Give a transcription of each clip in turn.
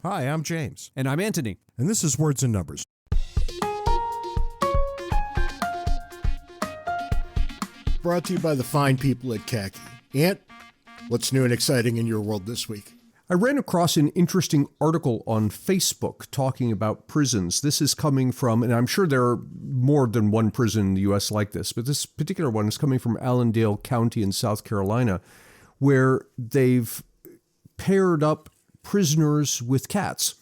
Hi, I'm James. And I'm Antony. And this is Words and Numbers. Brought to you by the fine people at Khaki. Ant, what's new and exciting in your world this week? I ran across an interesting article on Facebook talking about prisons. This is coming from, and I'm sure there are more than one prison in the U.S. like this, but this particular one is coming from Allendale County in South Carolina, where they've paired up prisoners with cats.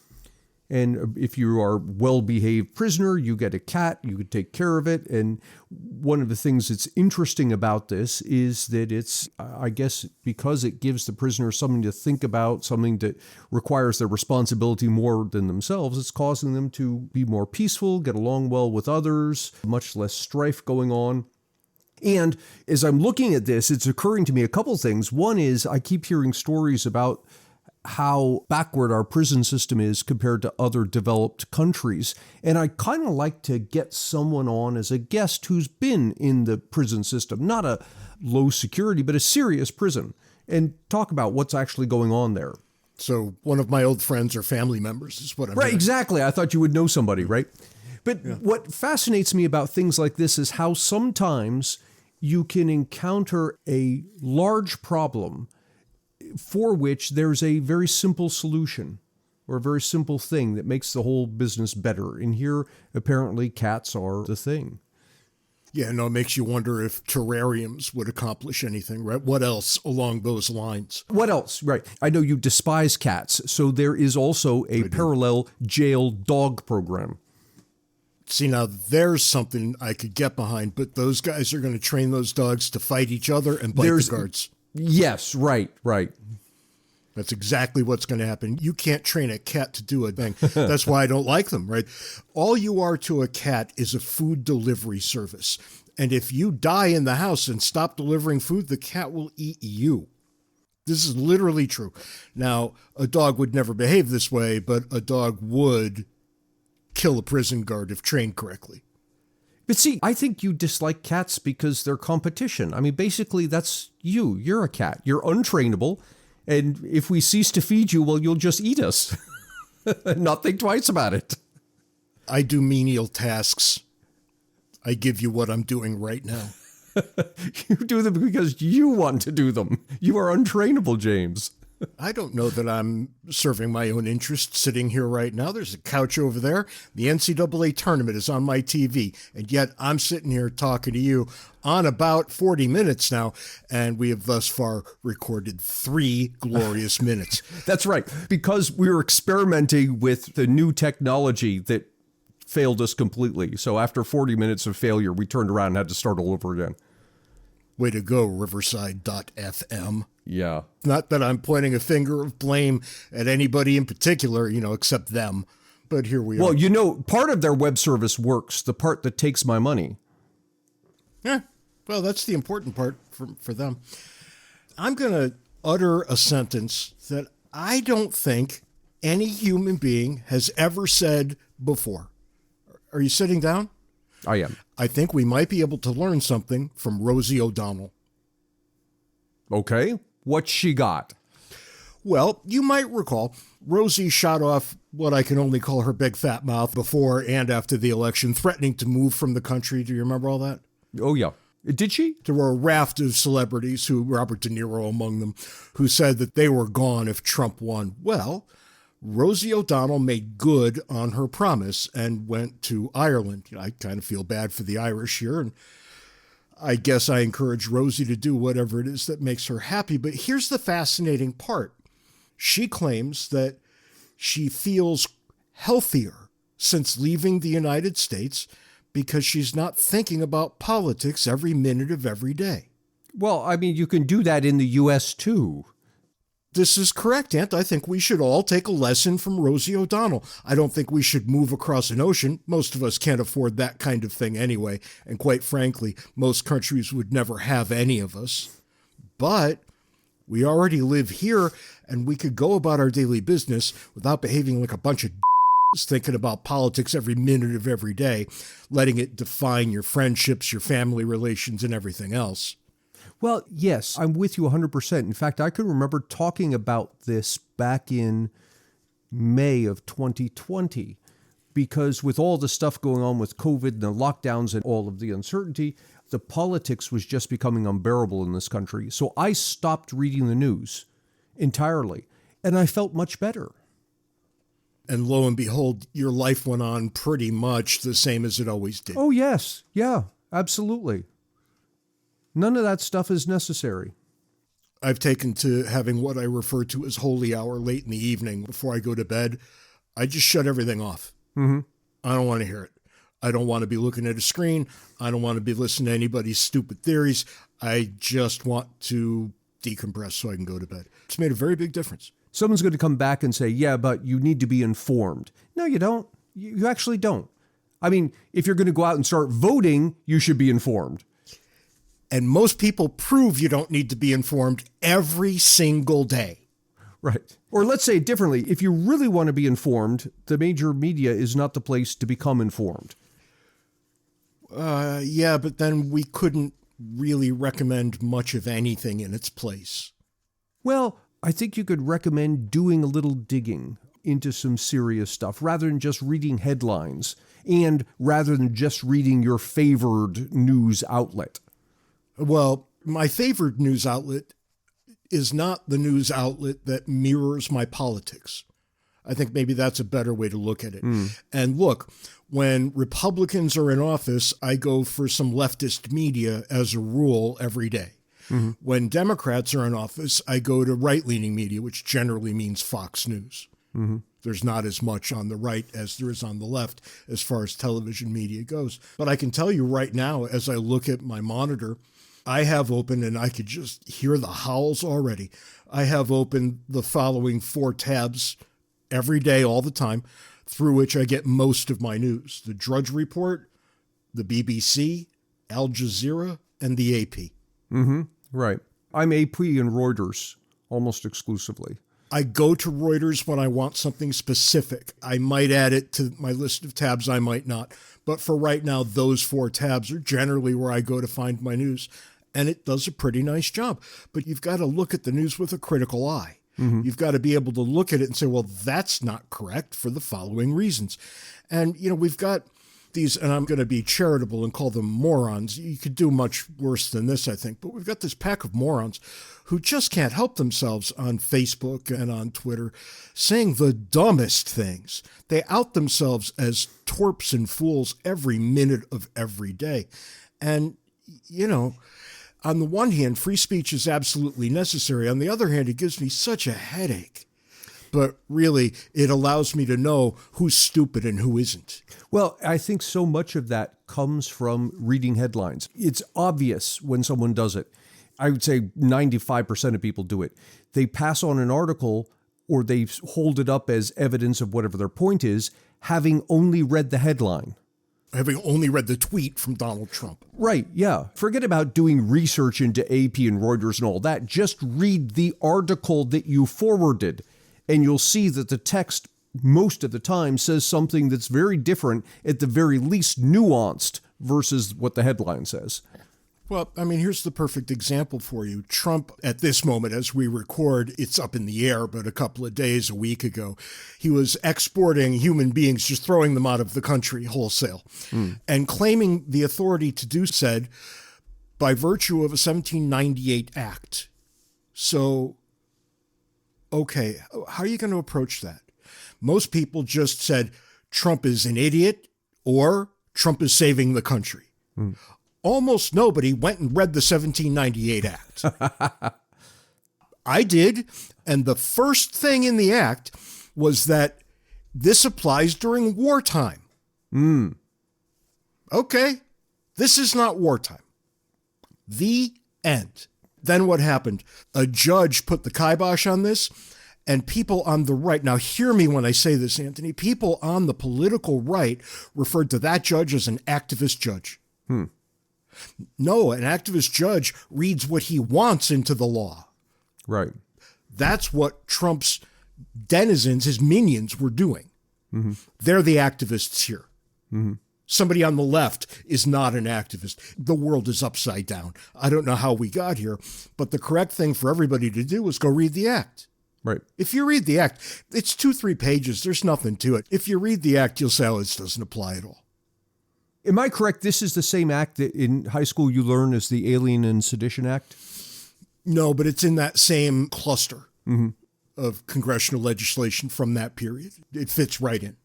And if you are a well-behaved prisoner, you get a cat, you can take care of it. And one of the things that's interesting about this is that it's, I guess, because it gives the prisoner something to think about, something that requires their responsibility more than themselves, it's causing them to be more peaceful, get along well with others, much less strife going on. And as I'm looking at this, it's occurring to me a couple things. One is I keep hearing stories about how backward our prison system is compared to other developed countries. And I kind of like to get someone on as a guest who's been in the prison system, not a low security, but a serious prison, and talk about what's actually going on there. So one of my old friends or family members is what I'm Right, hearing. exactly. I thought you would know somebody, right? But What fascinates me about things like this is how sometimes you can encounter a large problem for which there's a very simple solution or a very simple thing that makes the whole business better. And here, apparently, cats are the thing. Yeah, no, it makes you wonder if terrariums would accomplish anything, right? What else along those lines? What else? Right. I know you despise cats, so there is also a parallel jail dog program. See, now there's something I could get behind, but those guys are going to train those dogs to fight each other and bite the guards. Yes, right. That's exactly what's going to happen. You can't train a cat to do a thing. That's why I don't like them, right? All you are to a cat is a food delivery service. And if you die in the house and stop delivering food, the cat will eat you. This is literally true. Now, a dog would never behave this way, but a dog would kill a prison guard if trained correctly. But see, I think you dislike cats because they're competition. I mean, basically, that's you. You're a cat. You're untrainable. And if we cease to feed you, well, you'll just eat us. Not think twice about it. I do menial tasks. I give you what I'm doing right now. You do them because you want to do them. You are untrainable, James. I don't know that I'm serving my own interests sitting here right now. There's a couch over there. The NCAA tournament is on my TV, and yet I'm sitting here talking to you on about 40 minutes now, and we have thus far recorded 3 glorious minutes. That's right, because we were experimenting with the new technology that failed us completely. So after 40 minutes of failure, we turned around and had to start all over again. Way to go, Riverside.fm. Yeah. Not that I'm pointing a finger of blame at anybody in particular, except them. But here we are. Well, part of their web service works, the part that takes my money. Yeah, well, that's the important part for them. I'm going to utter a sentence that I don't think any human being has ever said before. Are you sitting down? I am. I think we might be able to learn something from Rosie O'Donnell. Okay. What's she got? Well, you might recall, Rosie shot off what I can only call her big fat mouth before and after the election, threatening to move from the country. Do you remember all that? Oh, yeah. Did she? There were a raft of celebrities, Robert De Niro among them, who said that they were gone if Trump won. Well, Rosie O'Donnell made good on her promise and went to Ireland. I kind of feel bad for the Irish here, and I guess I encourage Rosie to do whatever it is that makes her happy. But here's the fascinating part. She claims that she feels healthier since leaving the United States because she's not thinking about politics every minute of every day. Well, I mean, you can do that in the U.S. too. This is correct, Ant. I think we should all take a lesson from Rosie O'Donnell. I don't think we should move across an ocean. Most of us can't afford that kind of thing anyway. And quite frankly, most countries would never have any of us. But we already live here, and we could go about our daily business without behaving like a bunch of thinking about politics every minute of every day, letting it define your friendships, your family relations, and everything else. Well, yes, I'm with you 100%. In fact, I can remember talking about this back in May of 2020, because with all the stuff going on with COVID and the lockdowns and all of the uncertainty, the politics was just becoming unbearable in this country. So I stopped reading the news entirely, and I felt much better. And lo and behold, your life went on pretty much the same as it always did. Oh, yes. Yeah, absolutely. None of that stuff is necessary. I've taken to having what I refer to as holy hour late in the evening before I go to bed. I just shut everything off. Mm-hmm. I don't want to hear it. I don't want to be looking at a screen. I don't want to be listening to anybody's stupid theories. I just want to decompress so I can go to bed. It's made a very big difference. Someone's going to come back and say, yeah, but you need to be informed. No, you don't. You actually don't. I mean, if you're going to go out and start voting, you should be informed. And most people prove you don't need to be informed every single day. Right. Or let's say it differently. If you really want to be informed, the major media is not the place to become informed. Yeah, but then we couldn't really recommend much of anything in its place. Well, I think you could recommend doing a little digging into some serious stuff rather than just reading headlines and rather than just reading your favored news outlet. Well, my favorite news outlet is not the news outlet that mirrors my politics. I think maybe that's a better way to look at it. And look, when Republicans are in office, I go for some leftist media as a rule every day. Mm-hmm. When Democrats are in office, I go to right-leaning media, which generally means Fox News. Mm-hmm. There's not as much on the right as there is on the left as far as television media goes. But I can tell you right now, as I look at my monitor, I have open, and I could just hear the howls already. I have open the following 4 tabs every day, all the time, through which I get most of my news. The Drudge Report, the BBC, Al Jazeera, and the AP. Mm-hmm. Right. I'm AP and Reuters almost exclusively. I go to Reuters when I want something specific. I might add it to my list of tabs, I might not. But for right now, those 4 tabs are generally where I go to find my news. And it does a pretty nice job. But you've got to look at the news with a critical eye. Mm-hmm. You've got to be able to look at it and say, well, that's not correct for the following reasons. And, you know, we've got these, and I'm going to be charitable and call them morons. You could do much worse than this, I think. But we've got this pack of morons who just can't help themselves on Facebook and on Twitter saying the dumbest things. They out themselves as twerps and fools every minute of every day. And, you know, on the one hand, free speech is absolutely necessary. On the other hand, it gives me such a headache. But really, it allows me to know who's stupid and who isn't. Well, I think so much of that comes from reading headlines. It's obvious when someone does it. I would say 95% of people do it. They pass on an article or they hold it up as evidence of whatever their point is, having only read the headline. Having only read the tweet from Donald Trump. Right, yeah. Forget about doing research into AP and Reuters and all that. Just read the article that you forwarded, and you'll see that the text most of the time says something that's very different, at the very least nuanced, versus what the headline says. Well, I mean, here's the perfect example for you. Trump, at this moment, as we record, it's up in the air, but a couple of days, a week ago, he was exporting human beings, just throwing them out of the country wholesale, and claiming the authority to do said by virtue of a 1798 act. So, okay, how are you going to approach that? Most people just said Trump is an idiot or Trump is saving the country. Almost nobody went and read the 1798 Act. I did, and the first thing in the act was that this applies during wartime. Okay, this is not wartime. The end. Then what happened? A judge put the kibosh on this, and people on the right, now hear me when I say this, Antony, people on the political right referred to that judge as an activist judge. No, an activist judge reads what he wants into the law. Right. That's what Trump's denizens, his minions, were doing. Mm-hmm. They're the activists here. Mm-hmm. Somebody on the left is not an activist. The world is upside down. I don't know how we got here, but the correct thing for everybody to do was go read the act. Right. If you read the act, it's 2-3 pages. There's nothing to it. If you read the act, you'll say, oh, this doesn't apply at all. Am I correct? This is the same act that in high school you learn as the Alien and Sedition Act? No, but it's in that same cluster of congressional legislation from that period. It fits right in.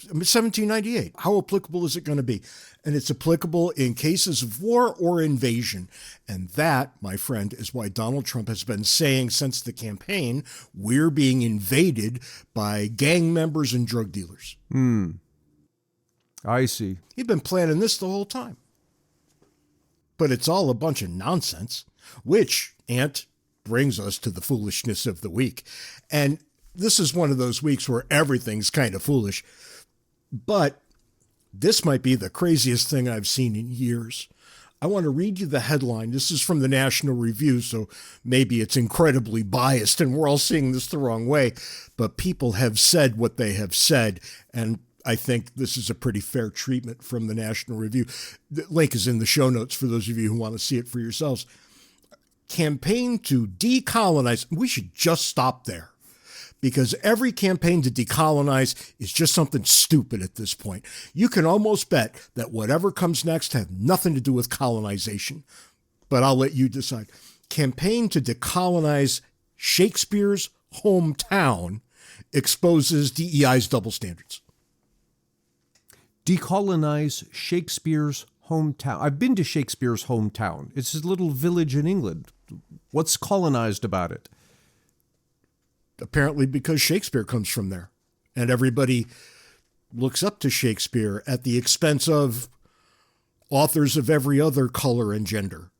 1798. How applicable is it going to be? And it's applicable in cases of war or invasion. And that, my friend, is why Donald Trump has been saying since the campaign, we're being invaded by gang members and drug dealers. I see. He'd been planning this the whole time. But it's all a bunch of nonsense, which, Ant, brings us to the foolishness of the week. And this is one of those weeks where everything's kind of foolish. But this might be the craziest thing I've seen in years. I want to read you the headline. This is from the National Review, so maybe it's incredibly biased and we're all seeing this the wrong way. But people have said what they have said, and I think this is a pretty fair treatment from the National Review. The link is in the show notes for those of you who want to see it for yourselves. Campaign to decolonize. We should just stop there, because every campaign to decolonize is just something stupid at this point. You can almost bet that whatever comes next has nothing to do with colonization, but I'll let you decide. Campaign to decolonize Shakespeare's hometown exposes DEI's double standards. Decolonize Shakespeare's hometown. I've been to Shakespeare's hometown. It's a little village in England. What's colonized about it? Apparently because Shakespeare comes from there. And everybody looks up to Shakespeare at the expense of authors of every other color and gender.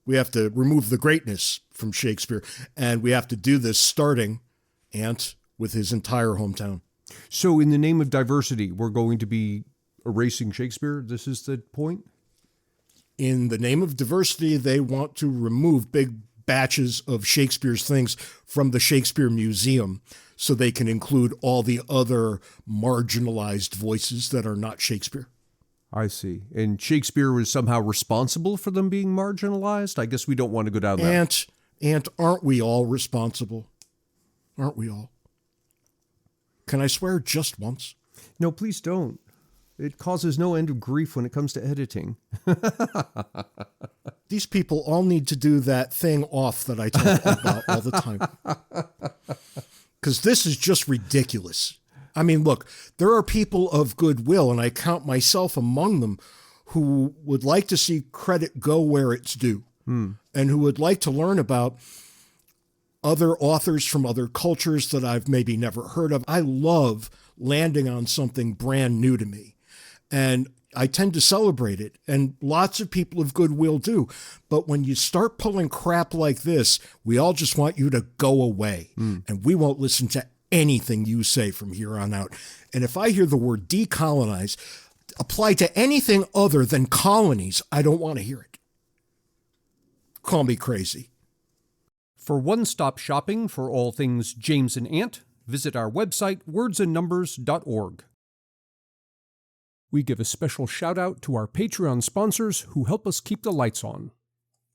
We have to remove the greatness from Shakespeare, and we have to do this starting, Ant, with his entire hometown. So in the name of diversity, we're going to be erasing Shakespeare? This is the point? In the name of diversity, they want to remove big batches of Shakespeare's things from the Shakespeare Museum so they can include all the other marginalized voices that are not Shakespeare. I see. And Shakespeare was somehow responsible for them being marginalized? I guess we don't want to go down that. And aren't we all responsible? Aren't we all? Can I swear just once? No, please don't. It causes no end of grief when it comes to editing. These people all need to do that thing off that I talk about all the time. Because this is just ridiculous. I mean, look, there are people of goodwill, and I count myself among them, who would like to see credit go where it's due, and who would like to learn about other authors from other cultures that I've maybe never heard of. I love landing on something brand new to me, and I tend to celebrate it, and lots of people of goodwill do. But when you start pulling crap like this, we all just want you to go away, and we won't listen to anything you say from here on out. And if I hear the word decolonize apply to anything other than colonies, I don't want to hear it. Call me crazy. For one-stop shopping for all things James and Ant, visit our website, wordsandnumbers.org. We give a special shout-out to our Patreon sponsors who help us keep the lights on.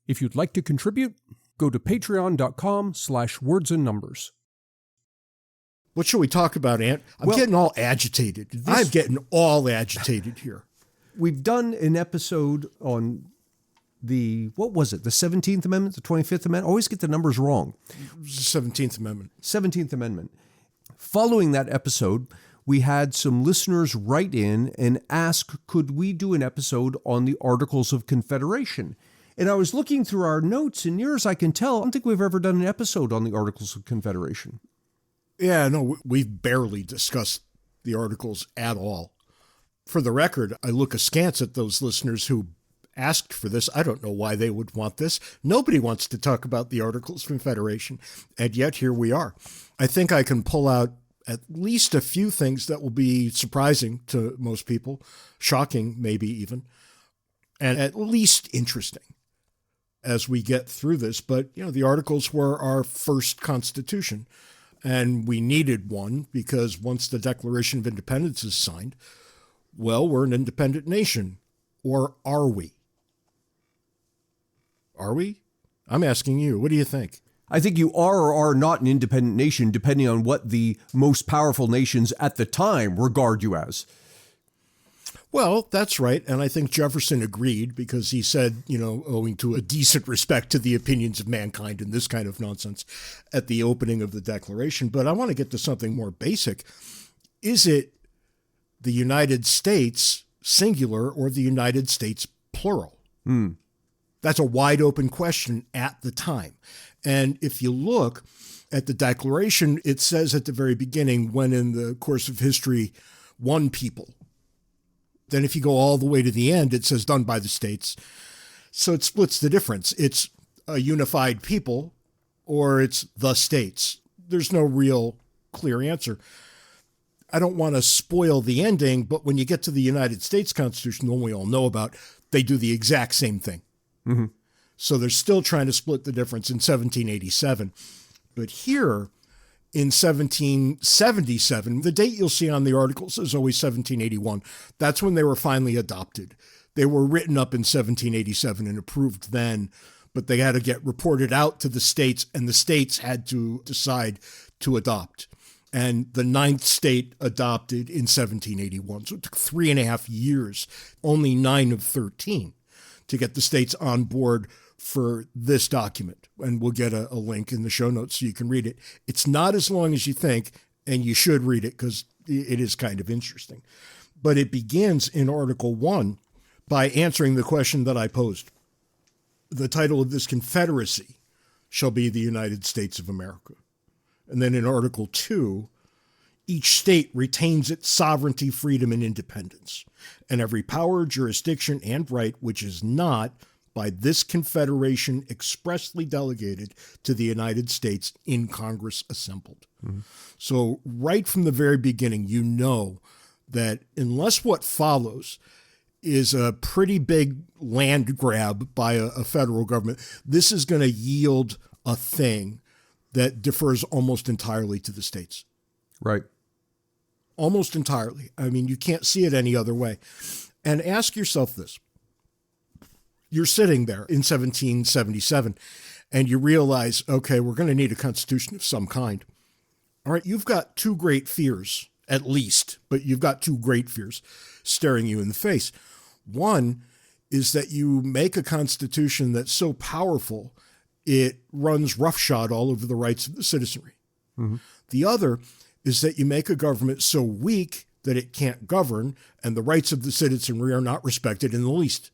If you'd like to contribute, go to patreon.com/wordsandnumbers. What should we talk about, Ant? I'm getting all agitated. I'm getting all agitated here. We've done an episode on the 17th Amendment, the 25th Amendment? I always get the numbers wrong. 17th Amendment. 17th Amendment. Following that episode, we had some listeners write in and ask, could we do an episode on the Articles of Confederation? And I was looking through our notes, and near as I can tell, I don't think we've ever done an episode on the Articles of Confederation. Yeah, no, we've barely discussed the Articles at all. For the record, I look askance at those listeners who asked for this. I don't know why they would want this. Nobody wants to talk about the Articles of Confederation, and yet here we are. I think I can pull out at least a few things that will be surprising to most people, shocking maybe even, and at least interesting as we get through this. But, you know, the Articles were our first Constitution, and we needed one because once the Declaration of Independence is signed, well, we're an independent nation. Or are we? Are we? I'm asking you. What do you think? I think you are or are not an independent nation depending on what the most powerful nations at the time regard you as. Well, that's right. And I think Jefferson agreed because he said, owing to a decent respect to the opinions of mankind and this kind of nonsense at the opening of the Declaration. But I want to get to something more basic. Is it the United States singular or the United States plural? That's a wide open question at the time. And if you look at the Declaration, it says at the very beginning, when in the course of history, one people. Then if you go all the way to the end, it says done by the states. So it splits the difference. It's a unified people or it's the states. There's no real clear answer. I don't want to spoil the ending, but when you get to the United States Constitution, the one we all know about, they do the exact same thing. Mm-hmm. So they're still trying to split the difference in 1787. But here in 1777, the date you'll see on the articles is always 1781. That's when they were finally adopted. They were written up in 1787 and approved then, but they had to get reported out to the states, and the states had to decide to adopt. And the ninth state adopted in 1781. So it took 3.5 years, only 9 of 13, to get the states on board for this document. And we'll get a link in the show notes so you can read it. It's not as long as you think, and you should read it because it is kind of interesting. But it begins in Article 1 by answering the question that I posed. The title of this confederacy shall be the United States of America. And then in Article 2, each state retains its sovereignty, freedom, and independence, and every power, jurisdiction, and right which is not by this confederation expressly delegated to the United States in Congress assembled. Mm-hmm. So right from the very beginning, you know that unless what follows is a pretty big land grab by a federal government, this is going to yield a thing that differs almost entirely to the states. Right. Almost entirely. I mean, you can't see it any other way. And ask yourself this. You're sitting there in 1777 and you realize, okay, we're going to need a constitution of some kind. All right, you've got two great fears, at least, but you've got two great fears staring you in the face. One is that you make a constitution that's so powerful it runs roughshod all over the rights of the citizenry. Mm-hmm. The other is that you make a government so weak that it can't govern and the rights of the citizenry are not respected in the least.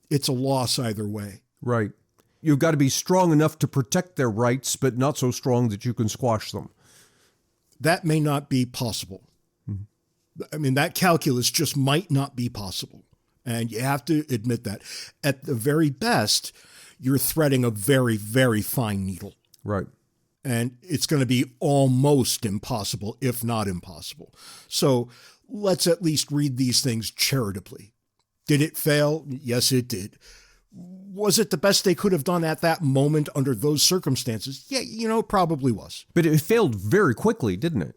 It's a loss either way. Right. You've got to be strong enough to protect their rights, but not so strong that you can squash them. That may not be possible. Mm-hmm. I mean, that calculus just might not be possible. And you have to admit that. At the very best, you're threading a very, very fine needle. Right. And it's going to be almost impossible, if not impossible. So let's at least read these things charitably. Did it fail? Yes, it did. Was it the best they could have done at that moment under those circumstances? Yeah, it probably was. But it failed very quickly, didn't it?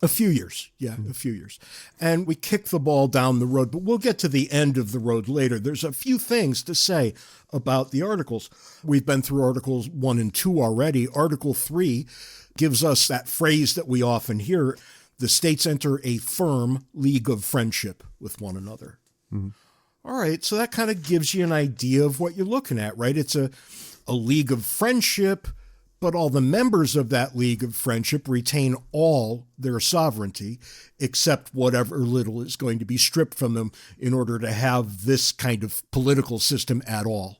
A few years. Yeah, a few years. And we kicked the ball down the road, but we'll get to the end of the road later. There's a few things to say about the articles. We've been through Articles 1 and 2 already. Article 3 gives us that phrase that we often hear, the states enter a firm league of friendship with one another. Mm-hmm. All right, so that kind of gives you an idea of what you're looking at, right? It's a league of friendship, but all the members of that league of friendship retain all their sovereignty, except whatever little is going to be stripped from them in order to have this kind of political system at all.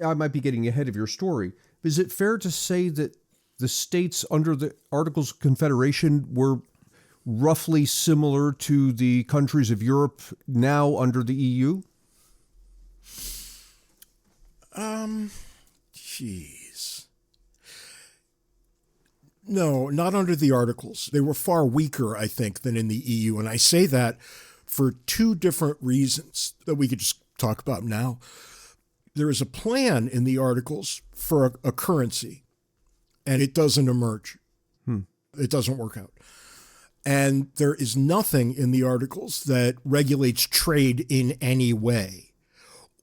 I might be getting ahead of your story. Is it fair to say that the states under the Articles of Confederation were roughly similar to the countries of Europe now under the EU? No, not under the Articles. They were far weaker, I think, than in the EU. And I say that for two different reasons that we could just talk about now. There is a plan in the Articles for a currency, and it doesn't emerge. It doesn't work out. And there is nothing in the Articles that regulates trade in any way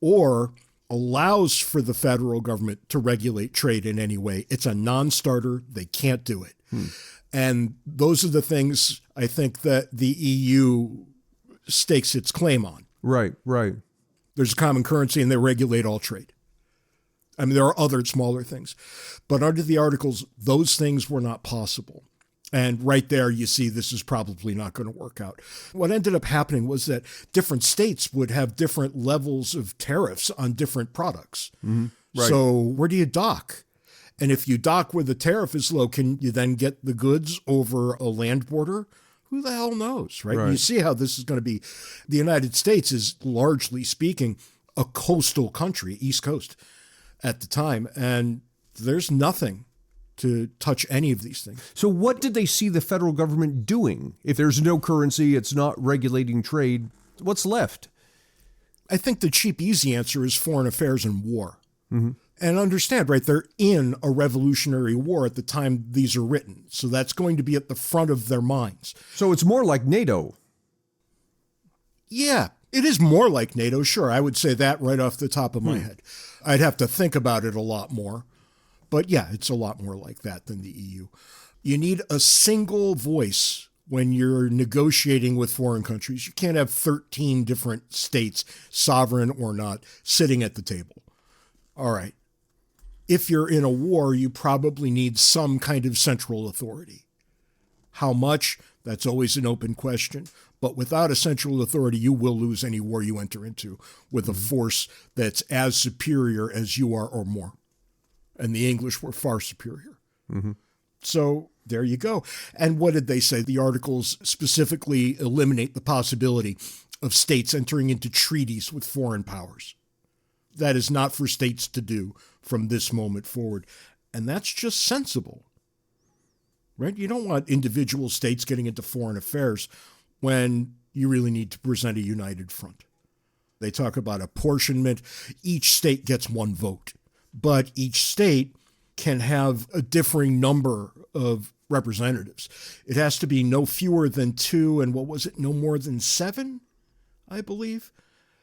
or allows for the federal government to regulate trade in any way. It's a non-starter. They can't do it. And those are the things I think that the EU stakes its claim on. Right, right. There's a common currency and they regulate all trade. I mean, there are other smaller things. But under the Articles, those things were not possible. And right there, you see this is probably not going to work out. What ended up happening was that different states would have different levels of tariffs on different products. Mm-hmm. Right. So where do you dock? And if you dock where the tariff is low, can you then get the goods over a land border? Who the hell knows, right? You see how this is going to be. The United States is, largely speaking, a coastal country, East Coast, at the time. And there's nothing to touch any of these things. So what did they see the federal government doing? If there's no currency, it's not regulating trade, what's left? I think the cheap, easy answer is foreign affairs and war. Mm-hmm. And understand, right, they're in a revolutionary war at the time these are written. So that's going to be at the front of their minds. So it's more like NATO. Yeah, it is more like NATO, sure. I would say that right off the top of my head. I'd have to think about it a lot more. But yeah, it's a lot more like that than the EU. You need a single voice when you're negotiating with foreign countries. You can't have 13 different states, sovereign or not, sitting at the table. All right. If you're in a war, you probably need some kind of central authority. How much? That's always an open question. But without a central authority, you will lose any war you enter into with a force that's as superior as you are or more. And the English were far superior. Mm-hmm. So there you go. And what did they say? The Articles specifically eliminate the possibility of states entering into treaties with foreign powers. That is not for states to do from this moment forward. And that's just sensible, right? You don't want individual states getting into foreign affairs when you really need to present a united front. They talk about apportionment. Each state gets one vote. But each state can have a differing number of representatives. It has to be no fewer than 2, and what was it, no more than 7, I believe?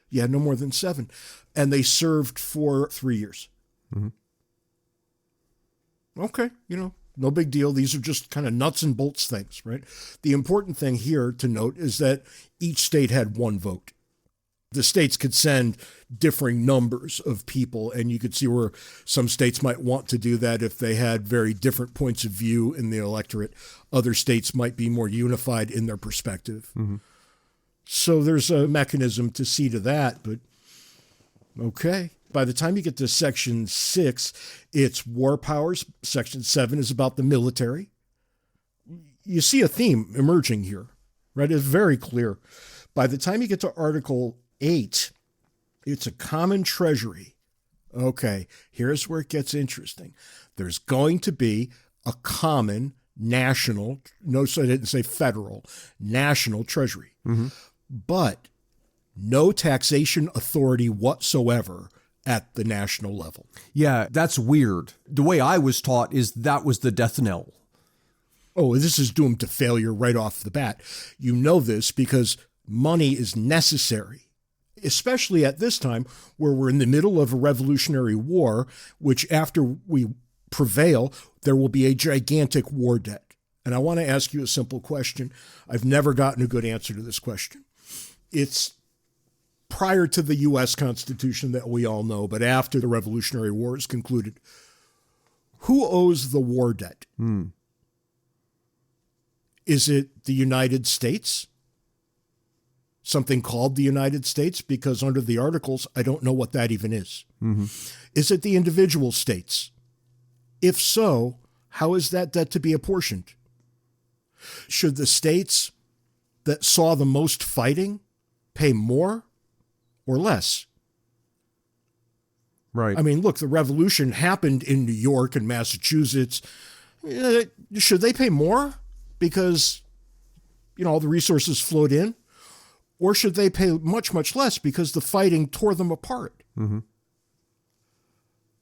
Yeah, no more than 7. And they served for 3 years. Mm-hmm. Okay, no big deal. These are just kind of nuts and bolts things, right? The important thing here to note is that each state had one vote. The states could send differing numbers of people, and you could see where some states might want to do that if they had very different points of view in the electorate. Other states might be more unified in their perspective. Mm-hmm. So there's a mechanism to see to that, but okay. By the time you get to Section 6, it's war powers. Section 7 is about the military. You see a theme emerging here, right? It's very clear. By the time you get to Article 8, it's a common treasury. Okay, here's where it gets interesting. There's going to be a common national, notice I didn't say federal, national treasury. Mm-hmm. But no taxation authority whatsoever at the national level. Yeah, that's weird. The way I was taught is that was the death knell. Oh, this is doomed to failure right off the bat. You know this because money is necessary, especially at this time where we're in the middle of a revolutionary war, which after we prevail, there will be a gigantic war debt. And I want to ask you a simple question. I've never gotten a good answer to this question. It's prior to the U.S. Constitution that we all know, but after the Revolutionary War is concluded. Who owes the war debt? Is it the United States? Something called the United States? Because under the Articles, I don't know what that even is. Mm-hmm. Is it the individual states? If so, how is that debt to be apportioned? Should the states that saw the most fighting pay more or less? Right. I mean, look, the revolution happened in New York and Massachusetts. Should they pay more because, all the resources flowed in? Or should they pay much, much less because the fighting tore them apart? Mm-hmm.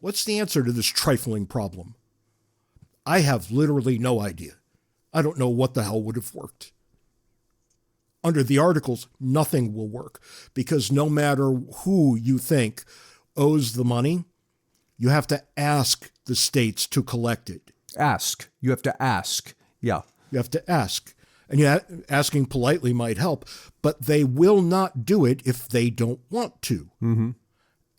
What's the answer to this trifling problem? I have literally no idea. I don't know what the hell would have worked. Under the Articles, nothing will work because no matter who you think owes the money, you have to ask the states to collect it. Ask. You have to ask. Yeah. You have to ask. And asking politely might help, but they will not do it if they don't want to. Mm-hmm.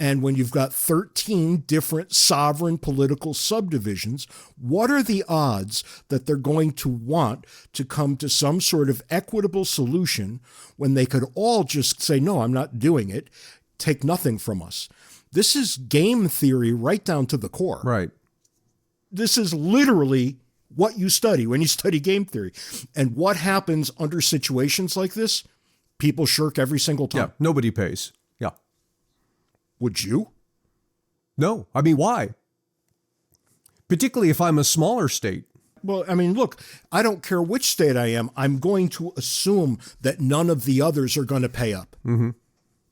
And when you've got 13 different sovereign political subdivisions, what are the odds that they're going to want to come to some sort of equitable solution when they could all just say, no, I'm not doing it, take nothing from us? This is game theory right down to the core. Right. This is literally what you study when you study game theory. And what happens under situations like this? People shirk every single time. Yeah, nobody pays. Yeah. Would you? No. I mean, why? Particularly if I'm a smaller state. Well, I mean, look, I don't care which state I am. I'm going to assume that none of the others are going to pay up. Mm-hmm.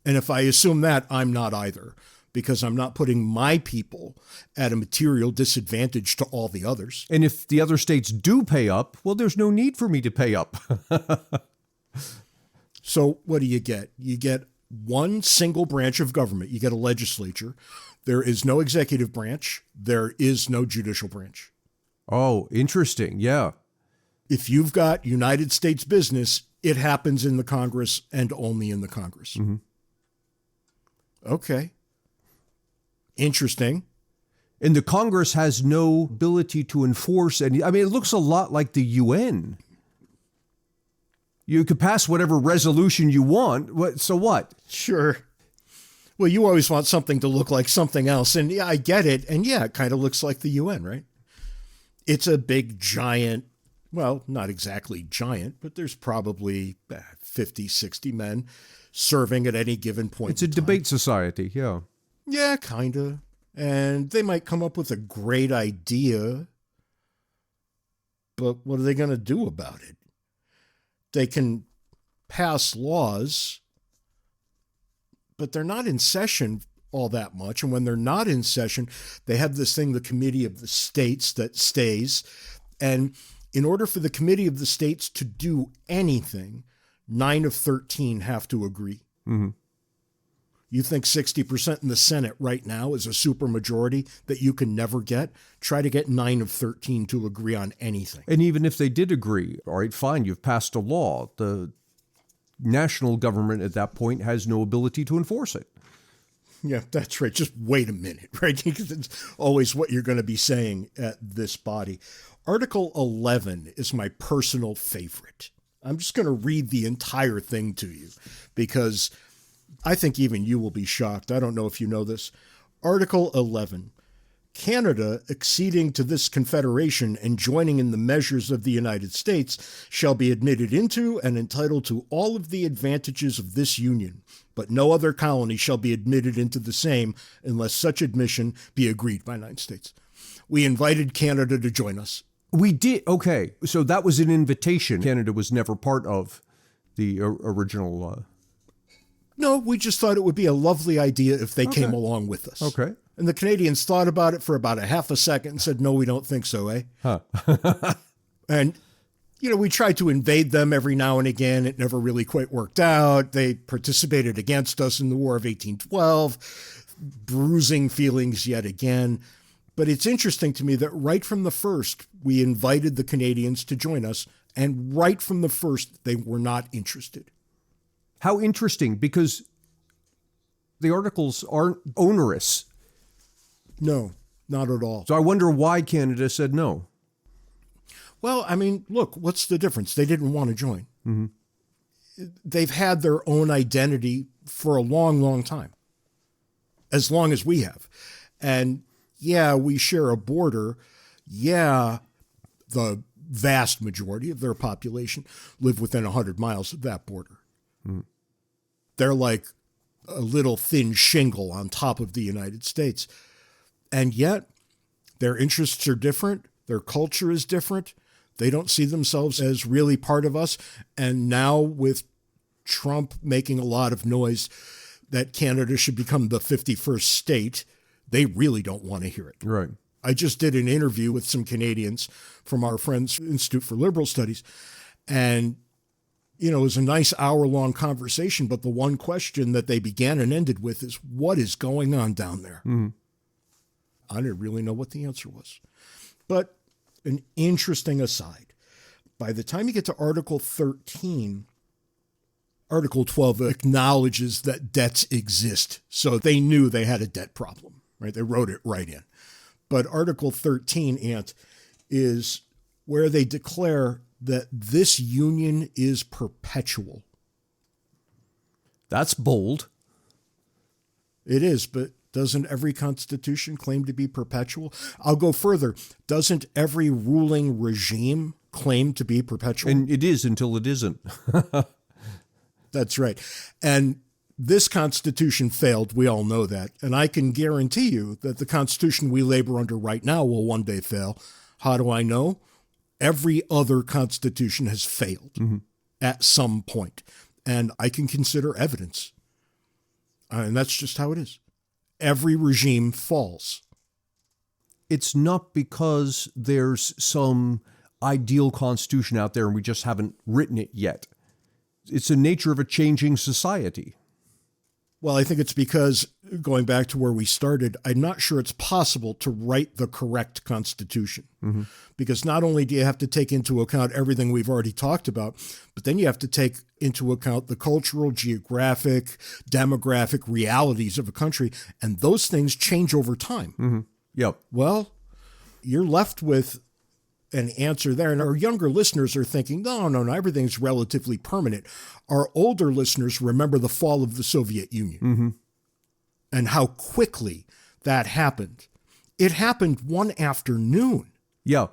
And if I assume that, I'm not either, because I'm not putting my people at a material disadvantage to all the others. And if the other states do pay up, well, there's no need for me to pay up. So what do you get? You get one single branch of government. You get a legislature. There is no executive branch. There is no judicial branch. Oh, interesting. Yeah. If you've got United States business, it happens in the Congress and only in the Congress. Mm-hmm. Okay. Interesting. And the Congress has no ability to enforce any. I mean, it looks a lot like the UN. You could pass whatever resolution you want. So what? Sure. Well, you always want something to look like something else. And yeah, I get it. And yeah, it kind of looks like the UN, right? It's a big, giant, well, not exactly giant, but there's probably 50, 60 men serving at any given point. It's a debate society, yeah. Yeah, kind of. And they might come up with a great idea, but what are they going to do about it? They can pass laws, but they're not in session all that much. And when they're not in session, they have this thing, the Committee of the States, that stays. And in order for the Committee of the States to do anything, 9 of 13 have to agree. Mm-hmm. You think 60% in the Senate right now is a supermajority that you can never get? Try to get 9 of 13 to agree on anything. And even if they did agree, all right, fine, you've passed a law. The national government at that point has no ability to enforce it. Yeah, that's right. Just wait a minute, right? Because it's always what you're going to be saying at this body. Article 11 is my personal favorite. I'm just going to read the entire thing to you because I think even you will be shocked. I don't know if you know this. Article 11. Canada, acceding to this confederation and joining in the measures of the United States, shall be admitted into and entitled to all of the advantages of this union, but no other colony shall be admitted into the same unless such admission be agreed by the United States. We invited Canada to join us. We did. Okay. So that was an invitation. Canada was never part of the original. No, we just thought it would be a lovely idea if they came along with us. Okay. And the Canadians thought about it for about a half a second and said, no, we don't think so, eh? Huh. And, you know, we tried to invade them every now and again. It never really quite worked out. They participated against us in the War of 1812, bruising feelings yet again. But it's interesting to me that right from the first, we invited the Canadians to join us. And right from the first, they were not interested. How interesting, because the articles aren't onerous. No, not at all. So I wonder why Canada said no. Well, I mean, look, what's the difference? They didn't want to join. Mm-hmm. They've had their own identity for a long, long time, as long as we have. And yeah, we share a border. Yeah, the vast majority of their population live within 100 miles of that border. Mm. They're like a little thin shingle on top of the United States. And yet their interests are different. Their culture is different. They don't see themselves as really part of us. And now with Trump making a lot of noise that Canada should become the 51st state, they really don't want to hear it. Right. I just did an interview with some Canadians from our Friends Institute for Liberal Studies, and It was a nice hour-long conversation, but the one question that they began and ended with is, what is going on down there? Mm-hmm. I didn't really know what the answer was. But an interesting aside, by the time you get to Article 13, Article 12 acknowledges that debts exist. So they knew they had a debt problem, right? They wrote it right in. But Article 13, Ant, is where they declare that this union is perpetual. That's bold. It is, but doesn't every constitution claim to be perpetual? I'll go further. Doesn't every ruling regime claim to be perpetual? And it is until it isn't. That's right. And this Constitution failed. We all know that. And I can guarantee you that the Constitution we labor under right now will one day fail. How do I know? Every other Constitution has failed at some point. And I can consider evidence. And that's just how it is. Every regime falls. It's not because there's some ideal constitution out there and we just haven't written it yet. It's the nature of a changing society. Well, I think it's because, going back to where we started, I'm not sure it's possible to write the correct Constitution. Because not only do you have to take into account everything we've already talked about, but then you have to take into account the cultural, geographic, demographic realities of a country, and those things change over time. Yep. Well, you're left with an answer there. And our younger listeners are thinking, no, everything's relatively permanent. Our older listeners remember the fall of the Soviet Union and how quickly that happened. It happened one afternoon. Yeah.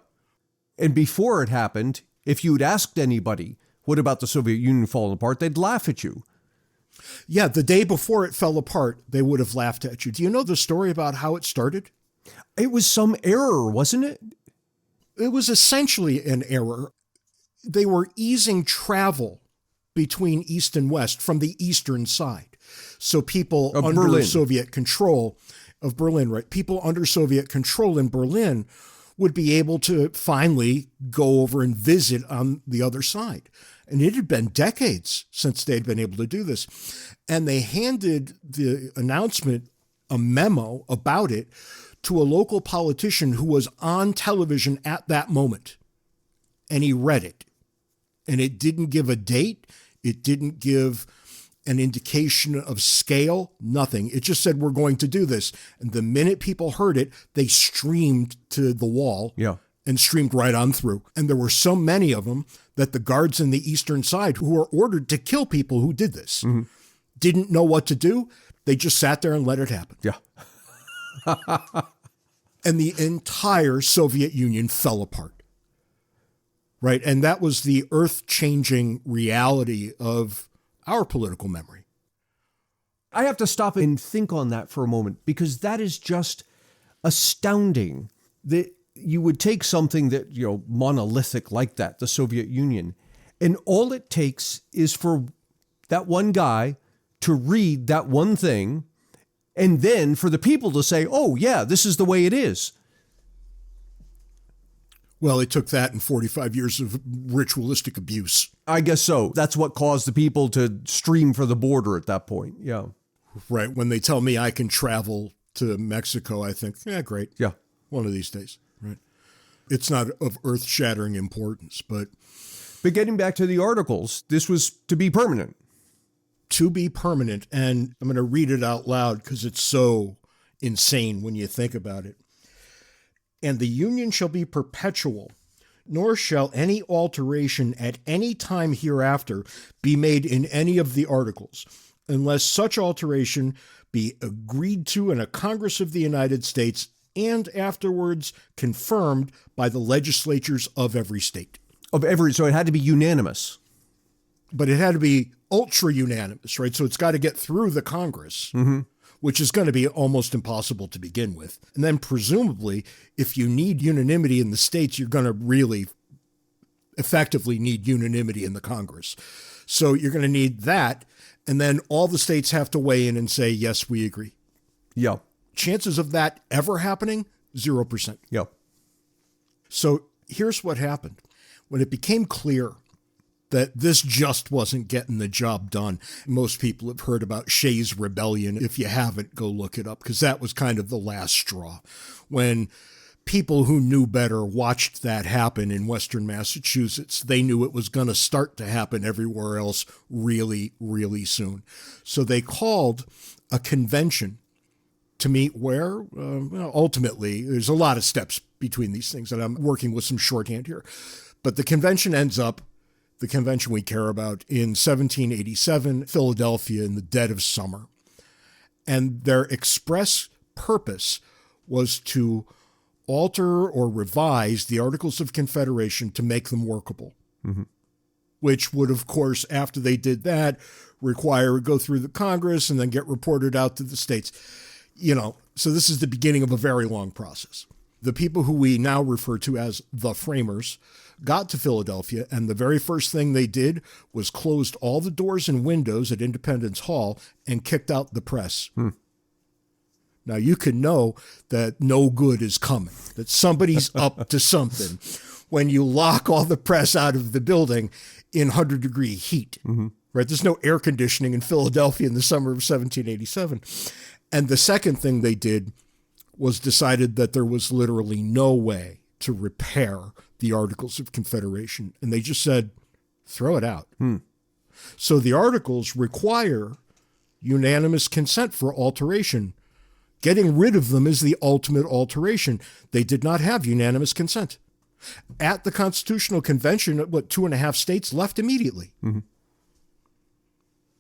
And before it happened, if you'd asked anybody, what about the Soviet Union falling apart, they'd laugh at you. Yeah, the day before it fell apart, they would have laughed at you. Do you know the story about how it started? It was some error, wasn't it? It was essentially an error. They were easing travel between East and West from the eastern side. So people Of under Berlin. Soviet control of Berlin, right? People under Soviet control in Berlin would be able to finally go over and visit on the other side. And it had been decades since they'd been able to do this. And they handed the announcement, a memo about it, to a local politician who was on television at that moment. And he read it. And it didn't give a date. It didn't give an indication of scale, nothing. It just said, we're going to do this. And the minute people heard it, they streamed to the wall and streamed right on through. And there were so many of them that the guards in the eastern side, who were ordered to kill people who did this, didn't know what to do. They just sat there and let it happen. Yeah. And the entire Soviet Union fell apart. Right? And that was the earth-changing reality of our political memory. I have to stop and think on that for a moment, because that is just astounding that you would take something that, monolithic like that, the Soviet Union, and all it takes is for that one guy to read that one thing, and then for the people to say, oh, yeah, this is the way it is. Well, it took that and 45 years of ritualistic abuse. I guess so. That's what caused the people to stream for the border at that point. Yeah. Right. When they tell me I can travel to Mexico, I think, yeah, great. Yeah. One of these days. Right. It's not of earth-shattering importance, but getting back to the articles, this was to be permanent. To be permanent. And I'm going to read it out loud because it's so insane when you think about it. And the union shall be perpetual, nor shall any alteration at any time hereafter be made in any of the articles, unless such alteration be agreed to in a Congress of the United States and afterwards confirmed by the legislatures of every state. So it had to be unanimous. But it had to be ultra unanimous, right? So it's got to get through the Congress, which is going to be almost impossible to begin with. And then presumably, if you need unanimity in the states, you're going to really effectively need unanimity in the Congress. So you're going to need that. And then all the states have to weigh in and say, yes, we agree. Yeah. Chances of that ever happening, 0%. Yeah. So here's what happened. When it became clear that this just wasn't getting the job done. Most people have heard about Shays' Rebellion. If you haven't, go look it up, because that was kind of the last straw. When people who knew better watched that happen in Western Massachusetts, they knew it was going to start to happen everywhere else really, really soon. So they called a convention to meet where? Well, ultimately, there's a lot of steps between these things, and I'm working with some shorthand here. But the convention ends up, the convention we care about, in 1787, Philadelphia, in the dead of summer. And their express purpose was to alter or revise the Articles of Confederation to make them workable, which would, of course, after they did that, require go through the Congress and then get reported out to the states. So this is the beginning of a very long process. The people who we now refer to as the framers got to Philadelphia, and the very first thing they did was closed all the doors and windows at Independence Hall and kicked out the press. Now, you can know that no good is coming, that somebody's up to something when you lock all the press out of the building in 100-degree heat. Right? There's no air conditioning in Philadelphia in the summer of 1787. And the second thing they did was decided that there was literally no way to repair the Articles of Confederation. And they just said, throw it out. So the Articles require unanimous consent for alteration. Getting rid of them is the ultimate alteration. They did not have unanimous consent. At the Constitutional Convention, 2.5 states left immediately.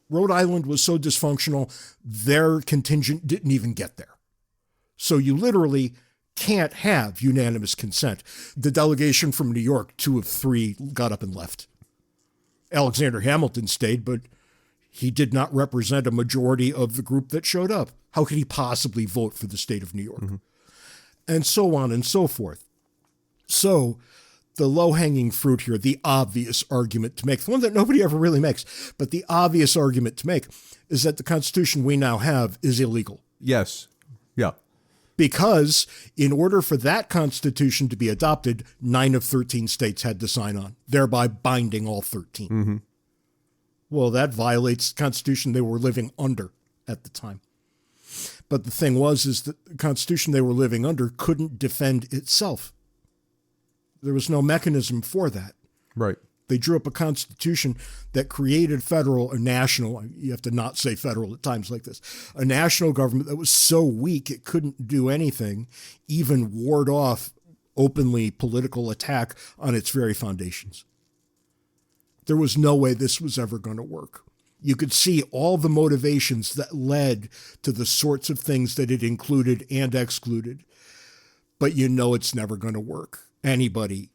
Rhode Island was so dysfunctional, their contingent didn't even get there. So you literally can't have unanimous consent. The delegation from New York, 2 of 3, got up and left. Alexander Hamilton stayed, but he did not represent a majority of the group that showed up. How could he possibly vote for the state of New York? And so on and so forth. So the low-hanging fruit here, the obvious argument to make, the one that nobody ever really makes, but the obvious argument to make is that the Constitution we now have is illegal. Yes. Yeah. Because in order for that Constitution to be adopted, 9 of 13 states had to sign on, thereby binding all 13. Well, that violates the Constitution they were living under at the time. But the thing is that the Constitution they were living under couldn't defend itself. There was no mechanism for that. Right. They drew up a constitution that created federal or national, you have to not say federal at times like this, a national government that was so weak it couldn't do anything, even ward off openly political attack on its very foundations. There was no way this was ever going to work. You could see all the motivations that led to the sorts of things that it included and excluded, but you know it's never going to work. Anybody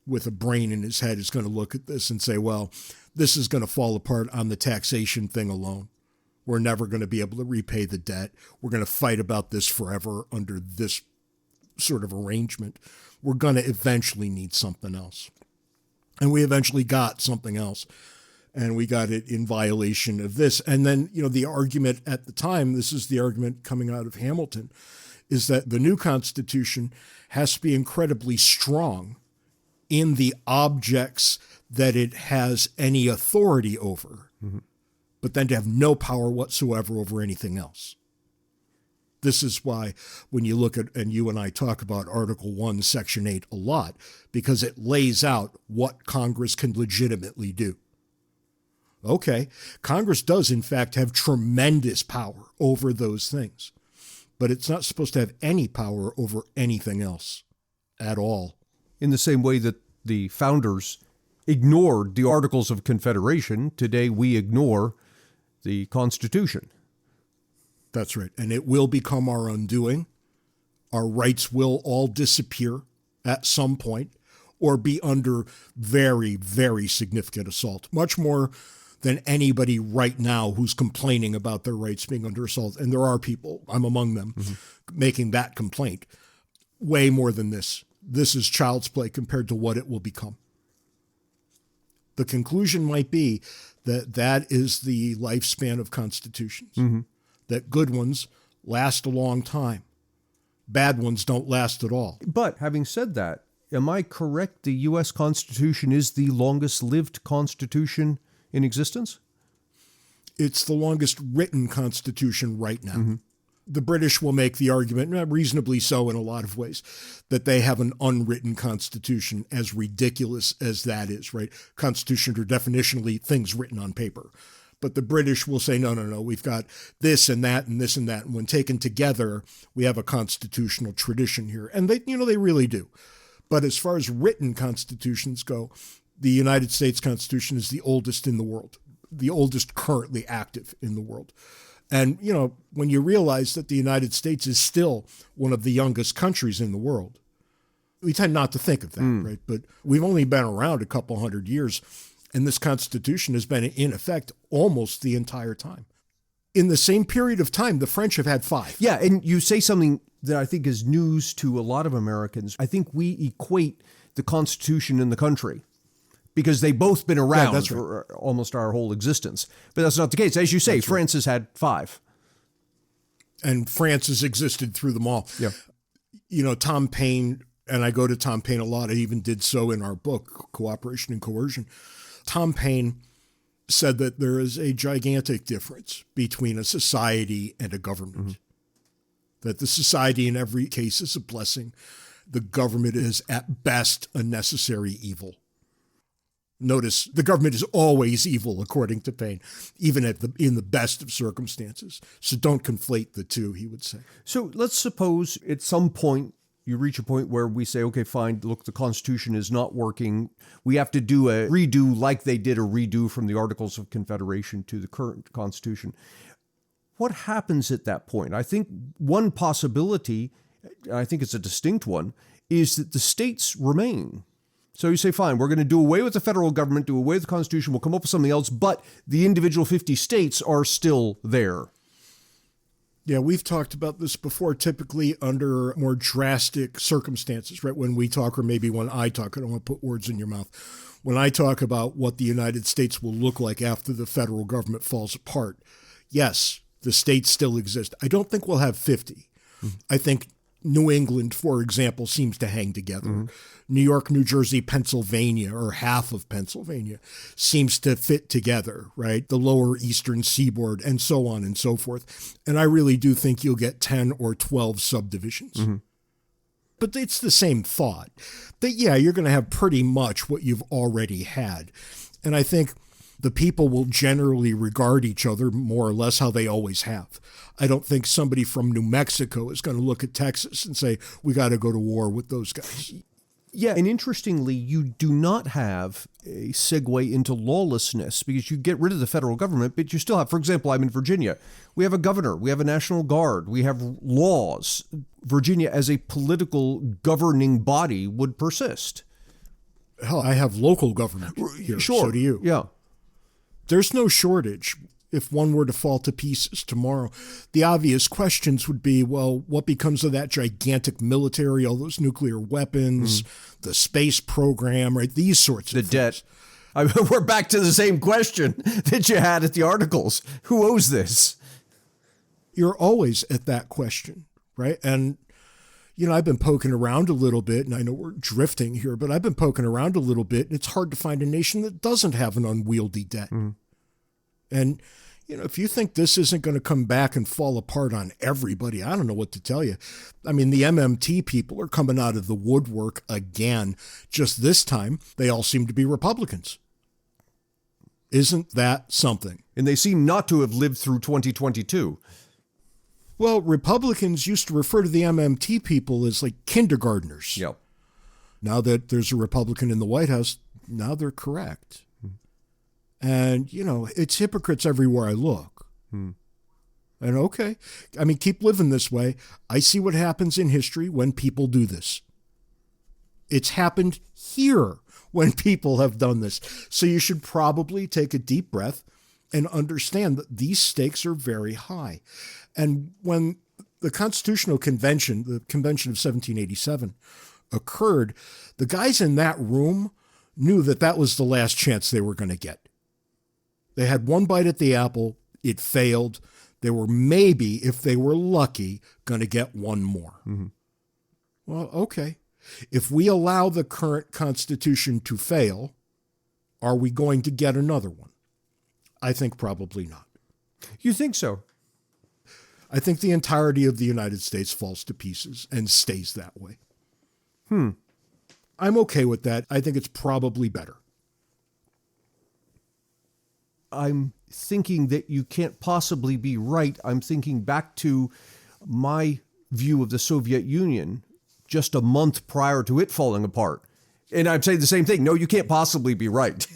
with a brain in his head is going to look at this and say, well, this is going to fall apart on the taxation thing alone. We're never going to be able to repay the debt. We're going to fight about this forever under this sort of arrangement. We're going to eventually need something else. And we eventually got something else. And we got it in violation of this. And then, the argument at the time, this is the argument coming out of Hamilton, is that the new Constitution has to be incredibly strong in the objects that it has any authority over, but then to have no power whatsoever over anything else. This is why when you look at, and you and I talk about Article 1, Section 8 a lot, because it lays out what Congress can legitimately do. Okay, Congress does in fact have tremendous power over those things, but it's not supposed to have any power over anything else at all. In the same way that the founders ignored the Articles of Confederation, today we ignore the Constitution. That's right. And it will become our undoing. Our rights will all disappear at some point or be under very, very significant assault, much more than anybody right now who's complaining about their rights being under assault. And there are people, I'm among them, making that complaint. Way more than this. This is child's play compared to what it will become. The conclusion might be that that is the lifespan of constitutions, that good ones last a long time. Bad ones don't last at all. But having said that, am I correct? The U.S. Constitution is the longest lived Constitution in existence? It's the longest written Constitution right now. The British will make the argument, reasonably so in a lot of ways, that they have an unwritten Constitution, as ridiculous as that is, right? Constitutions are definitionally things written on paper. But the British will say, no, we've got this and that and this and that. And when taken together, we have a constitutional tradition here. And they really do. But as far as written constitutions go, the United States Constitution is the oldest in the world, the oldest currently active in the world. And, when you realize that the United States is still one of the youngest countries in the world, we tend not to think of that, right? But we've only been around a couple hundred years, and this Constitution has been in effect almost the entire time. In the same period of time, the French have had 5. Yeah, and you say something that I think is news to a lot of Americans. I think we equate the Constitution and the country, because they've both been around for almost our whole existence. But that's not the case. As you say, France has had 5. And France has existed through them all. Yeah. Tom Paine, and I go to Tom Paine a lot, I even did so in our book, Cooperation and Coercion. Tom Paine said that there is a gigantic difference between a society and a government. That the society in every case is a blessing. The government is at best a necessary evil. Notice, the government is always evil, according to Paine, even in the best of circumstances. So don't conflate the two, he would say. So let's suppose at some point you reach a point where we say, okay, fine, look, the Constitution is not working. We have to do a redo like they did a redo from the Articles of Confederation to the current Constitution. What happens at that point? I think one possibility, and I think it's a distinct one, is that the states remain. So you say, fine, we're going to do away with the federal government, do away with the Constitution, we'll come up with something else, but the individual 50 states are still there. Yeah, we've talked about this before, typically under more drastic circumstances, right? When we talk, or maybe when I talk, I don't want to put words in your mouth. When I talk about what the United States will look like after the federal government falls apart, yes, the states still exist. I don't think we'll have 50. I think New England, for example, seems to hang together. New York, New Jersey, Pennsylvania, or half of Pennsylvania seems to fit together, right? The lower eastern seaboard, and so on and so forth. And I really do think you'll get 10 or 12 subdivisions. But it's the same thought that, yeah, you're going to have pretty much what you've already had. And I think the people will generally regard each other more or less how they always have. I don't think somebody from New Mexico is going to look at Texas and say, we got to go to war with those guys. Yeah, and interestingly, you do not have a segue into lawlessness because you get rid of the federal government, but you still have, for example, I'm in Virginia. We have a governor, we have a National Guard, we have laws. Virginia as a political governing body would persist. Hell, I have local government here, sure. So do you. Yeah. There's no shortage. If one were to fall to pieces tomorrow, the obvious questions would be, well, what becomes of that gigantic military, all those nuclear weapons, the space program, right? These sorts of things. The debt. I mean, we're back to the same question that you had at the Articles. Who owes this? You're always at that question, right? And, I've been poking around a little bit, and I know we're drifting here, but I've been poking around a little bit, and it's hard to find a nation that doesn't have an unwieldy debt. And, if you think this isn't going to come back and fall apart on everybody, I don't know what to tell you. I mean, the MMT people are coming out of the woodwork again. Just this time, they all seem to be Republicans. Isn't that something? And they seem not to have lived through 2022. Well, Republicans used to refer to the MMT people as like kindergartners. Yep. Now that there's a Republican in the White House, now they're correct. And, it's hypocrites everywhere I look. And okay, I mean, keep living this way. I see what happens in history when people do this. It's happened here when people have done this. So you should probably take a deep breath and understand that these stakes are very high. And when the Constitutional Convention, the Convention of 1787, occurred, the guys in that room knew that that was the last chance they were going to get. They had one bite at the apple. It failed. They were maybe, if they were lucky, going to get one more. Well, okay. If we allow the current Constitution to fail, are we going to get another one? I think probably not. You think so? I think the entirety of the United States falls to pieces and stays that way. I'm okay with that. I think it's probably better. I'm thinking that you can't possibly be right. I'm thinking back to my view of the Soviet Union just a month prior to it falling apart. And I'd say the same thing. No, you can't possibly be right.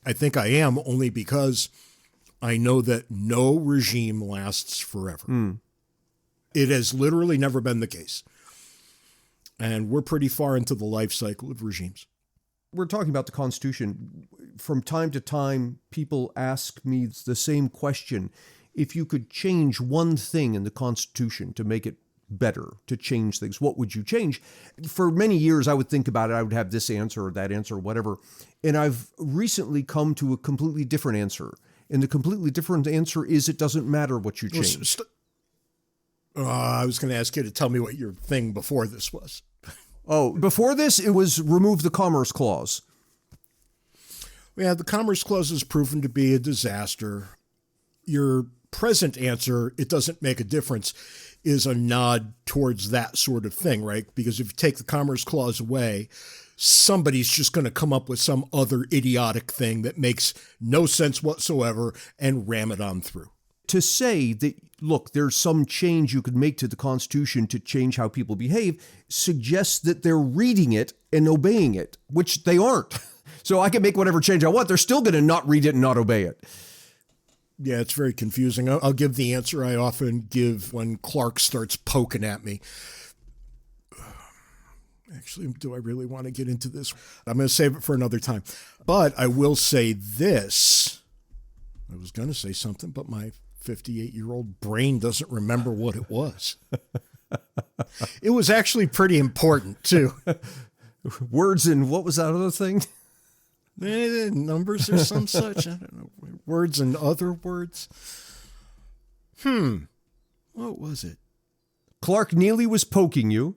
I think I am, only because I know that no regime lasts forever. It has literally never been the case. And we're pretty far into the life cycle of regimes. We're talking about the Constitution. From time to time, people ask me the same question. If you could change one thing in the Constitution to make it better, to change things, what would you change? For many years, I would think about it. I would have this answer or that answer or whatever. And I've recently come to a completely different answer. And the completely different answer is it doesn't matter what you change. I was going to ask you to tell me what your thing before this was. Oh, before this, it was remove the Commerce Clause. Yeah, the Commerce Clause has proven to be a disaster. Your present answer, it doesn't make a difference, is a nod towards that sort of thing, right? Because if you take the Commerce Clause away, somebody's just going to come up with some other idiotic thing that makes no sense whatsoever and ram it on through. To say that, look, there's some change you could make to the Constitution to change how people behave suggests that they're reading it and obeying it, which they aren't. So I can make whatever change I want. They're still going to not read it and not obey it. Yeah, it's very confusing. I'll give the answer I often give when Clark starts poking at me. Actually, do I really want to get into this? I'm going to save it for another time. But I will say this. I was going to say something, but my 58-year-old brain doesn't remember what it was. It was actually pretty important, too. Words and what was that other thing? Numbers or some such. I don't know. Words and other words. What was it? Clark Neely was poking you.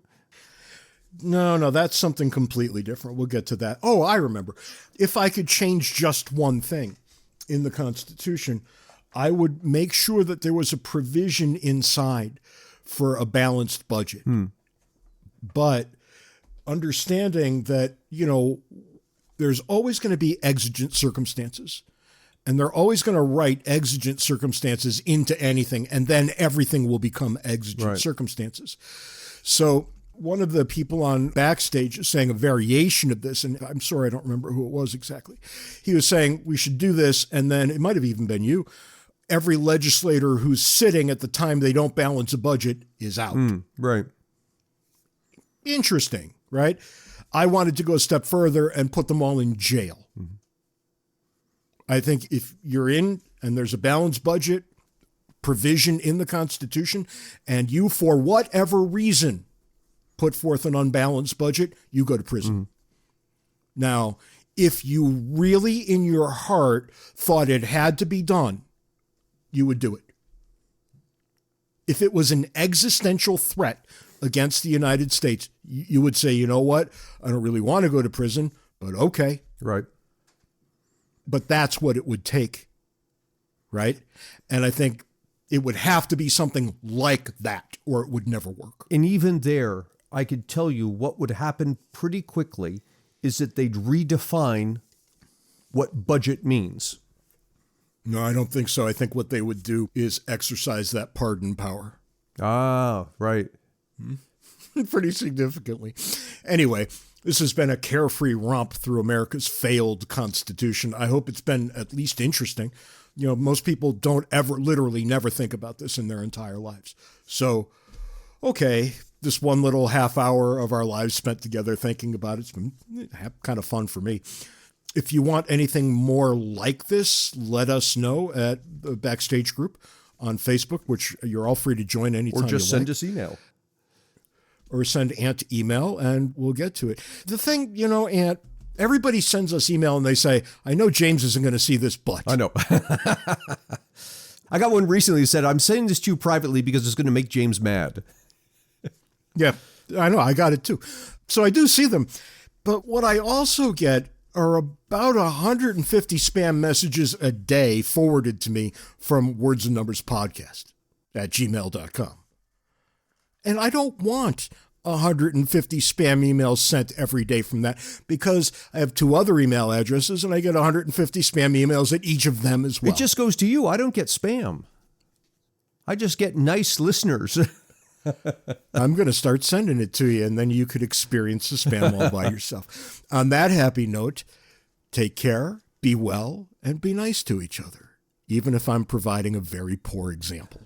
No, that's something completely different. We'll get to that. Oh, I remember. If I could change just one thing in the Constitution, I would make sure that there was a provision inside for a balanced budget. But understanding that, there's always going to be exigent circumstances, and they're always going to write exigent circumstances into anything, and then everything will become exigent circumstances. So one of the people on Backstage is saying a variation of this, and I'm sorry, I don't remember who it was exactly. He was saying we should do this, and then it might have even been you. Every legislator who's sitting at the time they don't balance a budget is out. Right. Interesting, right? I wanted to go a step further and put them all in jail. I think if you're in and there's a balanced budget provision in the Constitution, and you, for whatever reason, put forth an unbalanced budget, you go to prison. Now, if you really in your heart thought it had to be done, you would do it. If it was an existential threat against the United States, you would say, you know what? I don't really want to go to prison, but okay. Right. But that's what it would take, right? And I think it would have to be something like that, or it would never work. And even there, I could tell you what would happen pretty quickly is that they'd redefine what budget means. No, I don't think so. I think what they would do is exercise that pardon power. Ah, right. Pretty significantly. Anyway, this has been a carefree romp through America's failed Constitution. I hope it's been at least interesting. Most people don't literally never think about this in their entire lives. So, okay, this one little half hour of our lives spent together thinking about it's been kind of fun for me. If you want anything more like this, let us know at the Backstage group on Facebook, which you're all free to join anytime. Or just you send like. us email. Or send Ant email, and we'll get to it. The thing, Ant, everybody sends us email, and they say, I know James isn't going to see this, but... I know. I got one recently that said, I'm sending this to you privately because it's going to make James mad. Yeah. I know, I got it too. So I do see them. But what I also get are about 150 spam messages a day forwarded to me from wordsandnumberspodcast at gmail.com. And I don't want 150 spam emails sent every day from that, because I have 2 other email addresses and I get 150 spam emails at each of them as well. It just goes to you. I don't get spam. I just get nice listeners. I'm going to start sending it to you, and then you could experience the spam all by yourself. On that happy note, take care, be well, and be nice to each other, even if I'm providing a very poor example.